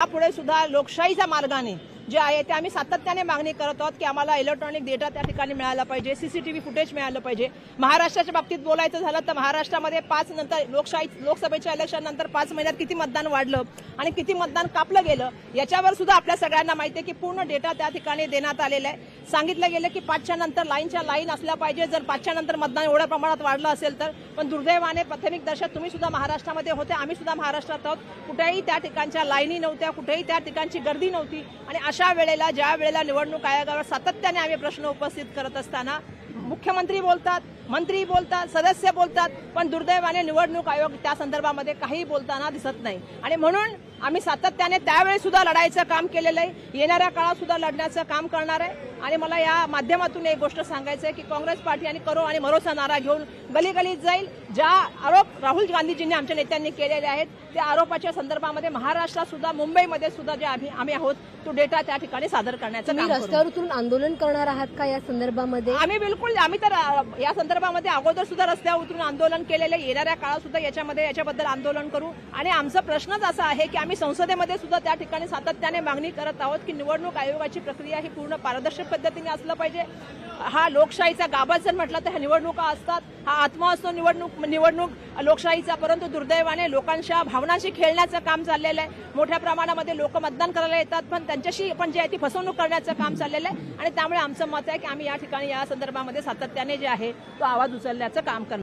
यापुढे सुद्धा लोकशाहीच्या मार्गाने जे आहे ते आम्ही सातत्याने मागणी करत आहोत की आम्हाला इलेक्ट्रॉनिक डेटा त्या ठिकाणी मिळाला पाहिजे, सीसीटीव्ही फुटेज मिळालं पाहिजे। महाराष्ट्राच्या बाबतीत बोलायचं झालं तर महाराष्ट्रामध्ये 5 नंतर लोकसभेच्या इलेक्शन नंतर 5 महिन्यात किती मतदान वाढलं आणि किती मतदान कापलं गेलं याच्यावर सुद्धा आपल्या सगळ्यांना माहिती आहे की पूर्ण डेटा त्या ठिकाणी देण्यात आलेला आहे। सांगितलं गेलं की 5च्या नंतर लाईन असल्या पाहिजे, जर 5च्या नंतर मतदान एवढ्या प्रमाणात वाढलं असेल तर। पण दुर्दैवाने प्राथमिक दर्शक तुम्ही सुद्धा महाराष्ट्रामध्ये होते, आम्ही सुद्धा महाराष्ट्रात आहोत, कुठेही त्या ठिकाणच्या लाईनी नव्हत्या, कुठेही त्या ठिकाणची गर्दी नव्हती। आणि अशा वेळेला ज्या वेळेला निवडणूक आयोगावर सातत्याने आम्ही प्रश्न उपस्थित करत असताना मुख्यमंत्री बोलतात, मंत्री बोलतात, सदस्य बोलतात, पण दुर्दैवाने निवडणूक आयोग त्या संदर्भामध्ये काही बोलताना दिसत नाही। आणि म्हणून आम्ही सातत्याने त्यावेळी सुद्धा लढायचं काम केलेलं आहे, येणाऱ्या काळात सुद्धा लढण्याचं काम करणार आहे। आणि मला या माध्यमातून एक गोष्ट सांगायचं आहे की काँग्रेस पार्टी आणि करो आणि मरोचा नारा घेऊन गलीगलीत जाईल। ज्या आरोप राहुल गांधीजींनी आमच्या नेत्यांनी केलेले आहेत त्या आरोपाच्या संदर्भामध्ये महाराष्ट्रात सुद्धा, मुंबईमध्ये सुद्धा जे आम्ही आहोत तो डेटा त्या ठिकाणी सादर करण्याचं काम करू। रस्त्यावर उतरून आंदोलन करणार आहात का या संदर्भामध्ये? आम्ही तर या संदर्भामध्ये अगोदर सुद्धा रस्त्यावर उतरून आंदोलन केलेलं, येणाऱ्या काळात सुद्धा याच्याबद्दल आंदोलन करू। आणि आमचा प्रश्नच असा आहे की आम्ही संसदेमध्ये सुद्धा त्या ठिकाणी सातत्याने मागणी करत आहोत की निवडणूक आयोगाची प्रक्रिया ही पूर्ण पारदर्शक पद्धतीने असलं पाहिजे। हा लोकशाहीचा गाभा जर म्हटलं तर ह्या निवडणुका असतात, हा आत्मा असतो निवडणूक लोकशाहीचा, परंतु दुर्दैवाने लोकांच्या भावनांशी खेळण्याचं काम चाललेलं आहे। मोठ्या प्रमाणामध्ये लोक मतदान करायला येतात पण त्यांच्याशी पण जे आहे ती फसवणूक करण्याचं काम चाललेलं आहे। आणि त्यामुळे आमचं मत आहे की आम्ही या ठिकाणी या संदर्भामध्ये सातत्याने जे आहे तो आवाज उचलण्याचं काम करणार।